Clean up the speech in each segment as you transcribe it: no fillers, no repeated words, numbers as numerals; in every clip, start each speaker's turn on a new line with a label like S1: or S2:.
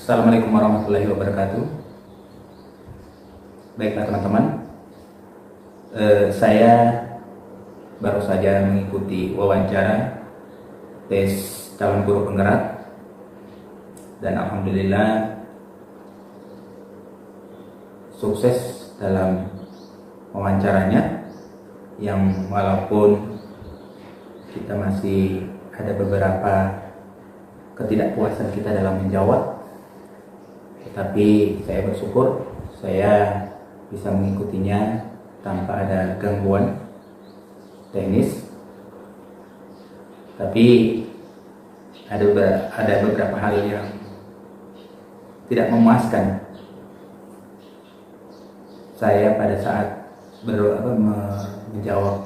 S1: Assalamualaikum warahmatullahi wabarakatuh. Baiklah teman-teman, saya baru saja mengikuti wawancara tes calon guru penggerak dan alhamdulillah sukses dalam wawancaranya, yang walaupun kita masih ada beberapa ketidakpuasan kita dalam menjawab, tetapi saya bersyukur saya bisa mengikutinya tanpa ada gangguan teknis. Tapi ada beberapa hal yang tidak memuaskan saya pada saat menjawab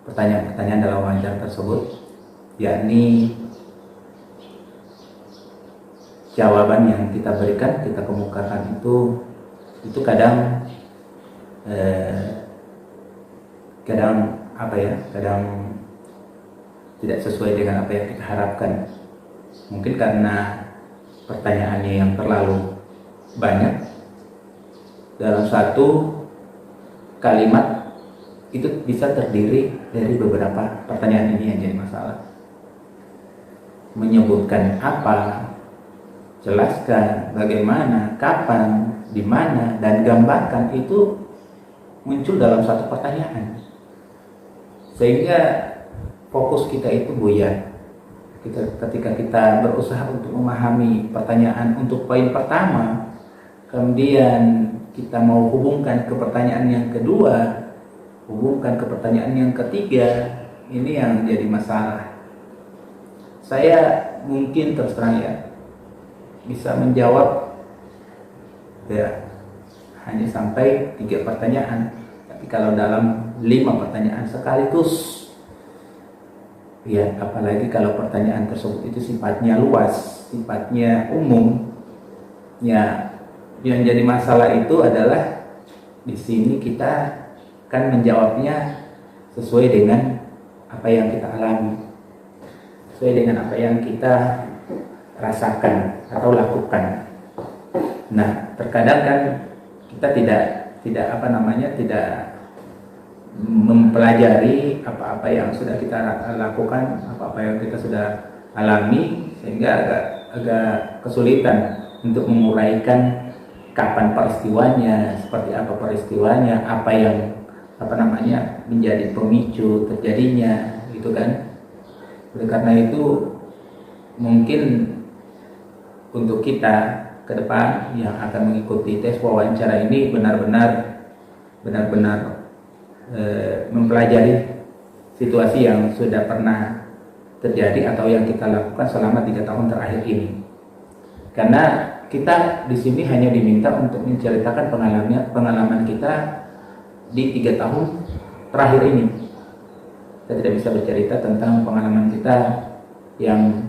S1: pertanyaan-pertanyaan dalam wawancara tersebut, yakni jawaban yang kita berikan, kita kemukakan itu kadang tidak sesuai dengan apa yang kita harapkan. Mungkin karena pertanyaannya yang terlalu banyak dalam satu kalimat, itu bisa terdiri dari beberapa pertanyaan. Ini yang jadi masalah. Menyebutkan apa, jelaskan bagaimana, kapan, di mana, dan gambarkan itu muncul dalam satu pertanyaan, sehingga fokus kita itu buyar. Ketika kita berusaha untuk memahami pertanyaan untuk poin pertama, kemudian kita mau hubungkan ke pertanyaan yang kedua, hubungkan ke pertanyaan yang ketiga, ini yang jadi masalah. Saya mungkin terus terang ya, bisa menjawab ya hanya sampai 3 pertanyaan. Tapi kalau dalam 5 pertanyaan sekaligus, ya apalagi kalau pertanyaan tersebut itu sifatnya luas, sifatnya umum, ya yang jadi masalah itu adalah di sini kita kan menjawabnya sesuai dengan apa yang kita alami, sesuai dengan apa yang kita rasakan atau lakukan. Nah, terkadang kan kita tidak mempelajari apa-apa yang sudah kita lakukan, apa-apa yang kita sudah alami, sehingga agak kesulitan untuk menguraikan kapan peristiwanya, seperti apa peristiwanya, apa yang menjadi pemicu terjadinya, gitu kan. Oleh karena itu, mungkin untuk kita ke depan yang akan mengikuti tes wawancara ini benar-benar mempelajari situasi yang sudah pernah terjadi atau yang kita lakukan selama 3 tahun terakhir ini. Karena kita di sini hanya diminta untuk menceritakan pengalaman kita di 3 tahun terakhir ini. Kita tidak bisa bercerita tentang pengalaman kita yang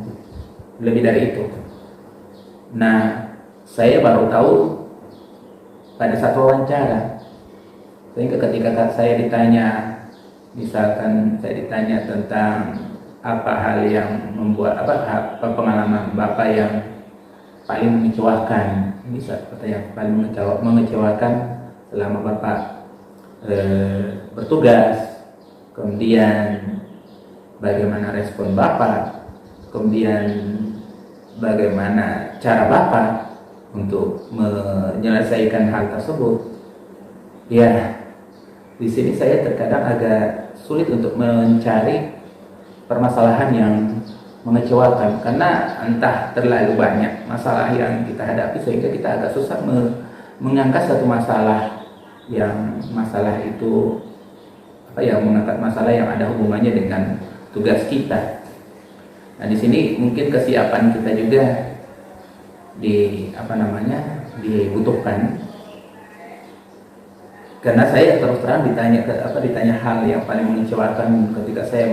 S1: lebih dari itu. Nah, saya baru tahu pada saat wawancara. Sehingga ketika saya ditanya, misalkan saya ditanya tentang apa hal yang membuat pengalaman Bapak yang paling mengecewakan, ini yang paling mengecewakan selama Bapak bertugas, kemudian bagaimana respon Bapak, kemudian bagaimana cara Bapak untuk menyelesaikan hal tersebut. Ya, di sini saya terkadang agak sulit untuk mencari permasalahan yang mengecewakan, karena entah terlalu banyak masalah yang kita hadapi sehingga kita agak susah mengangkat satu masalah yang mengangkat masalah yang ada hubungannya dengan tugas kita. Nah, di sini mungkin kesiapan kita juga dibutuhkan. Karena saya terus terang ditanya hal yang paling mengecewakan ketika saya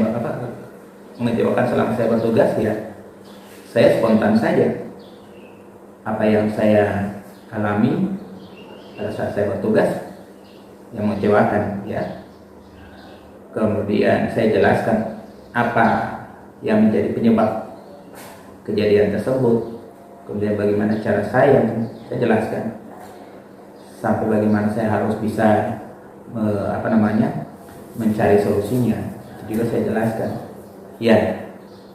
S1: mengecewakan selama saya bertugas, ya saya spontan saja apa yang saya alami pada saat saya bertugas yang mengecewakan, ya. Kemudian saya jelaskan apa yang menjadi penyebab kejadian tersebut. kemudian bagaimana cara saya jelaskan, sampai bagaimana saya harus bisa mencari solusinya, itu juga saya jelaskan. Ya,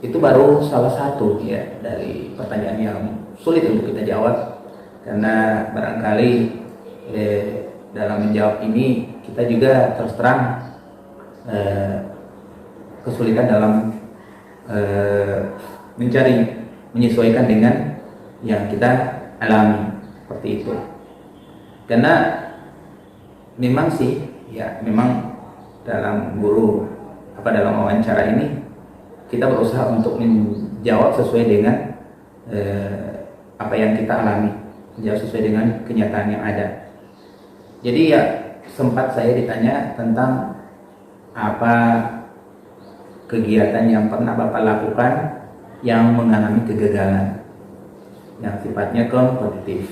S1: itu baru salah satu ya dari pertanyaan yang sulit untuk kita jawab, karena barangkali dalam menjawab ini kita juga terus terang kesulitan dalam menyesuaikan dengan yang kita alami seperti itu. Karena memang sih ya, memang dalam dalam wawancara ini kita berusaha untuk menjawab sesuai dengan apa yang kita alami, menjawab sesuai dengan kenyataan yang ada. Jadi ya, sempat saya ditanya tentang apa kegiatan yang pernah Bapak lakukan yang mengalami kegagalan yang sifatnya kompetitif,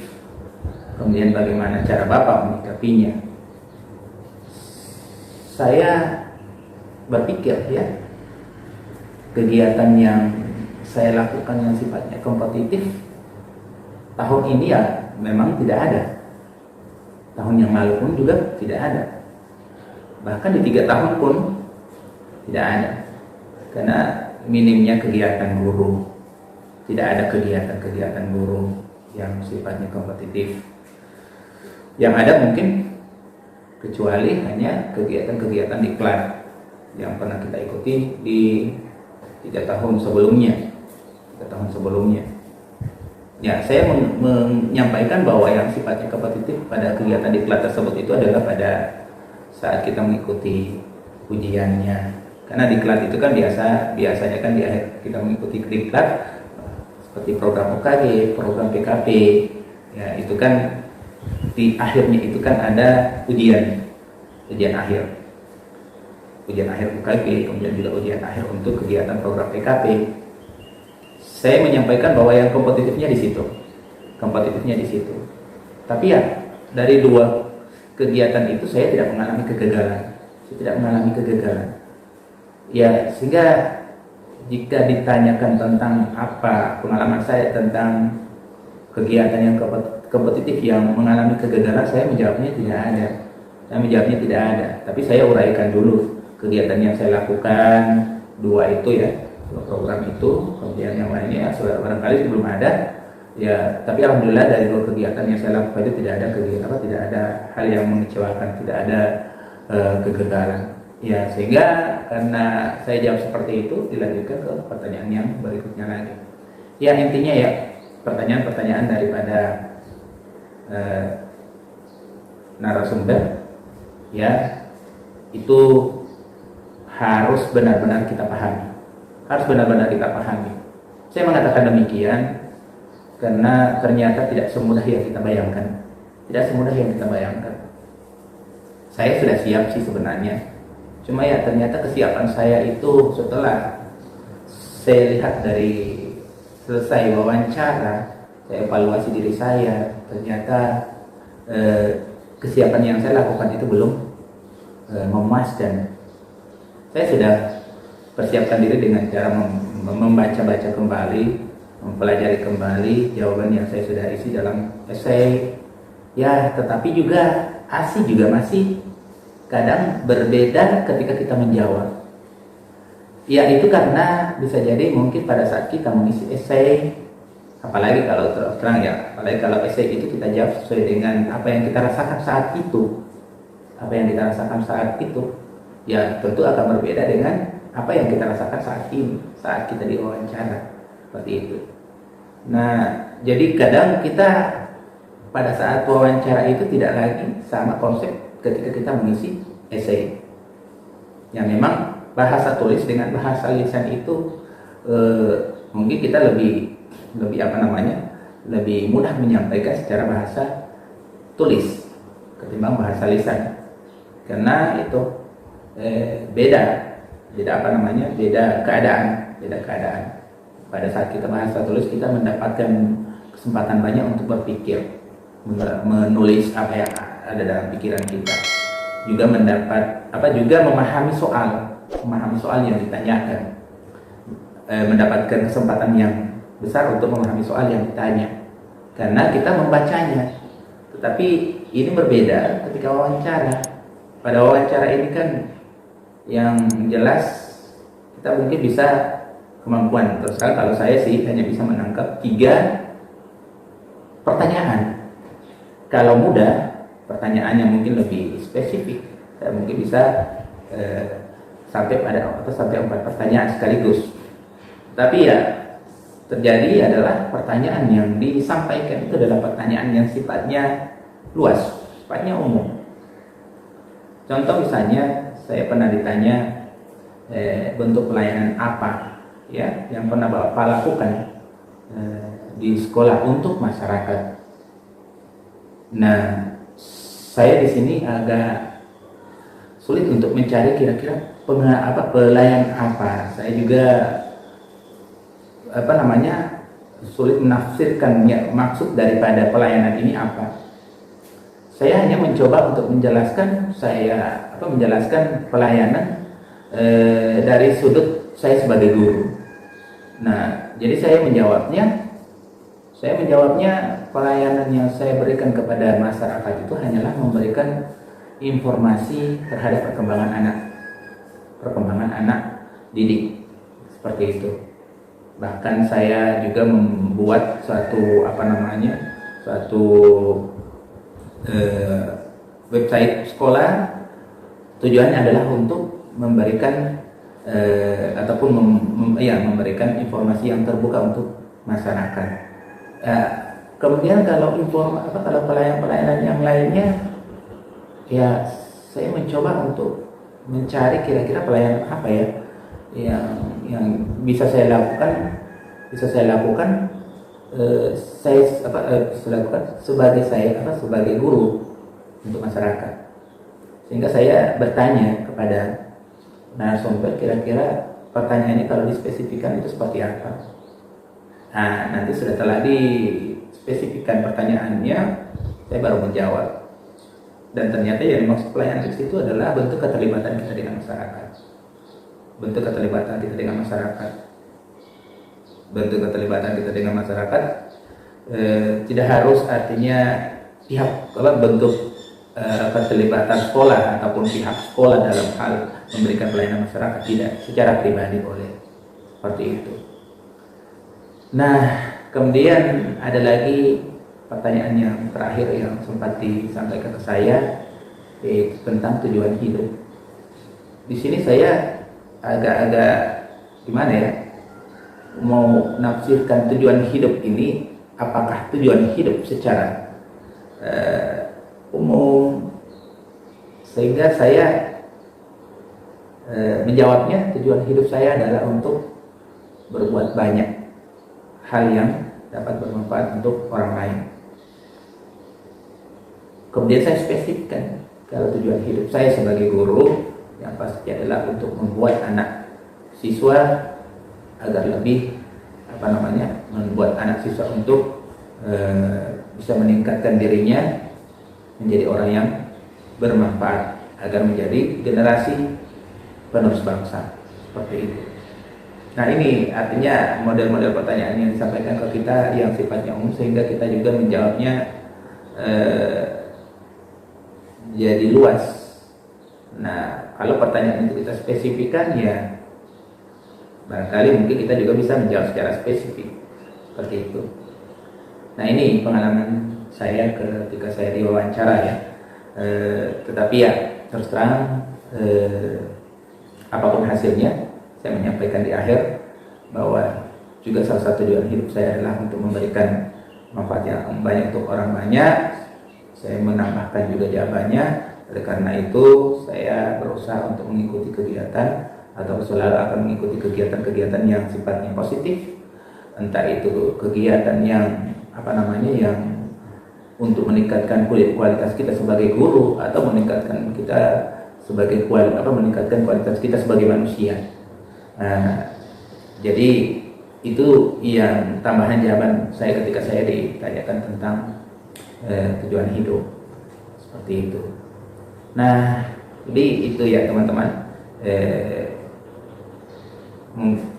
S1: kemudian bagaimana cara Bapak menyikapinya. Saya berpikir ya, kegiatan yang saya lakukan yang sifatnya kompetitif tahun ini ya memang tidak ada. Tahun yang lalu pun juga tidak ada. Bahkan di 3 tahun pun tidak ada. Karena minimnya kegiatan guru. Tidak ada kegiatan guru yang sifatnya kompetitif. Yang ada mungkin kecuali hanya kegiatan-kegiatan diklat yang pernah kita ikuti di 3 tahun sebelumnya. Ya, saya menyampaikan bahwa yang sifatnya kompetitif pada kegiatan diklat tersebut itu adalah pada saat kita mengikuti ujiannya. Karena diklat itu kan biasanya kan di akhir kita mengikuti diklat seperti program UKG, program PKP, ya itu kan di akhirnya itu kan ada ujian akhir UKG, kemudian juga ujian akhir untuk kegiatan program PKP. Saya menyampaikan bahwa yang kompetitifnya di situ. Tapi ya dari 2 kegiatan itu saya tidak mengalami kegagalan. Ya, sehingga jika ditanyakan tentang apa pengalaman saya tentang kegiatan yang kompetitif yang mengalami kegagalan, saya menjawabnya tidak ada. Tapi saya uraikan dulu kegiatan yang saya lakukan, 2 itu ya, 2 program itu, kemudian yang lainnya barangkali belum ada ya. Tapi alhamdulillah dari 2 kegiatan yang saya lakukan itu tidak ada hal yang mengecewakan, tidak ada kegagalan ya. Sehingga karena saya jawab seperti itu, dilanjutkan ke pertanyaan yang berikutnya lagi. Ya, intinya ya, pertanyaan-pertanyaan daripada narasumber ya, itu harus benar-benar kita pahami. Saya mengatakan demikian karena ternyata tidak semudah yang kita bayangkan. Saya sudah siap sih sebenarnya. Cuma ya ternyata kesiapan saya itu setelah saya lihat dari selesai wawancara, saya evaluasi diri saya, ternyata kesiapan yang saya lakukan itu belum memuaskan. Saya sudah persiapkan diri dengan cara membaca-baca kembali, mempelajari kembali jawaban yang saya sudah isi dalam esai. Ya, tetapi juga ASI juga masih kadang berbeda ketika kita menjawab. Ya, itu karena bisa jadi mungkin pada saat kita mengisi esai, apalagi kalau terus terang ya, apalagi kalau esai itu kita jawab sesuai dengan apa yang kita rasakan saat itu. Ya, tentu akan berbeda dengan apa yang kita rasakan saat kita diwawancara, seperti itu. Nah, jadi kadang kita pada saat wawancara itu tidak lagi sama konsep ketika kita mengisi esai. Yang memang bahasa tulis dengan bahasa lisan itu mungkin kita lebih mudah menyampaikan secara bahasa tulis ketimbang bahasa lisan. Karena itu beda keadaan. Pada saat kita bahasa tulis, kita mendapatkan kesempatan banyak untuk berpikir, menulis apa yang ada dalam pikiran kita, juga memahami soal yang ditanyakan, mendapatkan kesempatan yang besar untuk memahami soal yang ditanya, karena kita membacanya. Tetapi ini berbeda ketika wawancara. Pada wawancara ini kan yang jelas kita mungkin bisa kemampuan, terus kalau saya sih hanya bisa menangkap 3 pertanyaan. Kalau mudah, pertanyaannya mungkin lebih spesifik, saya mungkin bisa sampai 4 pertanyaan sekaligus. Tapi ya terjadi adalah pertanyaan yang disampaikan itu adalah pertanyaan yang sifatnya luas, sifatnya umum. Contoh misalnya saya pernah ditanya bentuk pelayanan apa ya yang pernah Bapak lakukan di sekolah untuk masyarakat. Nah, saya di sini agak sulit untuk mencari kira-kira pelayanan apa. Saya juga sulit menafsirkan maksud daripada pelayanan ini apa. Saya hanya mencoba untuk menjelaskan pelayanan dari sudut saya sebagai guru. Nah, jadi saya menjawabnya pelayanan yang saya berikan kepada masyarakat itu hanyalah memberikan informasi terhadap perkembangan anak didik, seperti itu. Bahkan saya juga membuat suatu website sekolah. Tujuannya adalah untuk memberikan memberikan informasi yang terbuka untuk masyarakat. Kemudian kalau pelayanan yang lainnya, ya saya mencoba untuk mencari kira-kira pelayanan apa ya yang bisa saya lakukan sebagai guru untuk masyarakat. Sehingga saya bertanya kepada narasumber, kira-kira pertanyaannya kalau dispesifikkan itu seperti apa. Nah, nanti setelah dispesifikkan pertanyaannya, saya baru menjawab. Dan ternyata yang dimaksud pelayanan di situ adalah bentuk keterlibatan kita dengan masyarakat. Bentuk keterlibatan kita dengan masyarakat tidak harus artinya bentuk keterlibatan sekolah ataupun pihak sekolah dalam hal memberikan pelayanan masyarakat, tidak, secara pribadi boleh seperti itu. Nah, kemudian ada lagi pertanyaan yang terakhir yang sempat disampaikan ke saya, yaitu tentang tujuan hidup. Di sini saya agak gimana ya, mau nafsirkan tujuan hidup ini, apakah tujuan hidup secara umum, sehingga saya menjawabnya, tujuan hidup saya adalah untuk berbuat banyak hal yang dapat bermanfaat untuk orang lain. Kemudian saya spesifikkan, kalau tujuan hidup saya sebagai guru yang pasti adalah untuk membuat anak siswa agar lebih membuat anak siswa untuk bisa meningkatkan dirinya menjadi orang yang bermanfaat agar menjadi generasi penerus bangsa, seperti itu. Nah, ini artinya model-model pertanyaan yang disampaikan ke kita yang sifatnya umum, sehingga kita juga menjawabnya jadi luas. Nah, kalau pertanyaan itu kita spesifikkan, ya barangkali mungkin kita juga bisa menjawab secara spesifik, seperti itu. Nah, ini pengalaman saya ketika saya diwawancara ya. Tetapi ya terus terang, apapun hasilnya, saya menyampaikan di akhir bahwa juga salah satu tujuan hidup saya adalah untuk memberikan manfaat yang banyak untuk orang banyak. Saya menambahkan juga jawabannya. Oleh karena itu, saya berusaha untuk mengikuti kegiatan atau selalu akan mengikuti kegiatan-kegiatan yang sifatnya positif, entah itu kegiatan yang yang untuk meningkatkan kualitas kita sebagai guru, atau meningkatkan kualitas kita sebagai manusia. Jadi itu yang tambahan jawaban saya ketika saya ditanyakan tentang tujuan hidup, seperti itu. Nah, jadi itu ya teman-teman.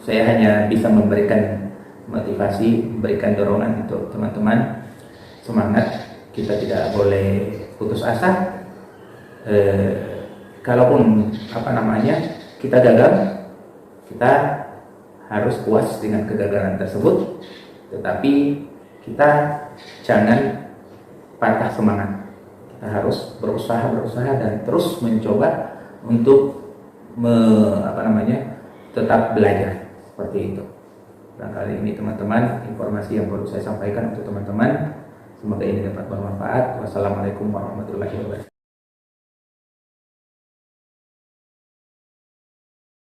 S1: Saya hanya bisa memberikan motivasi, memberikan dorongan untuk teman-teman semangat. Kita tidak boleh putus asa. Kalaupun kita gagal, kita harus puas dengan kegagalan tersebut, tetapi kita jangan patah semangat. Kita harus berusaha dan terus mencoba untuk tetap belajar, seperti itu. Kali ini teman-teman, informasi yang baru saya sampaikan untuk teman-teman, semoga ini dapat bermanfaat. Wassalamualaikum warahmatullahi wabarakatuh.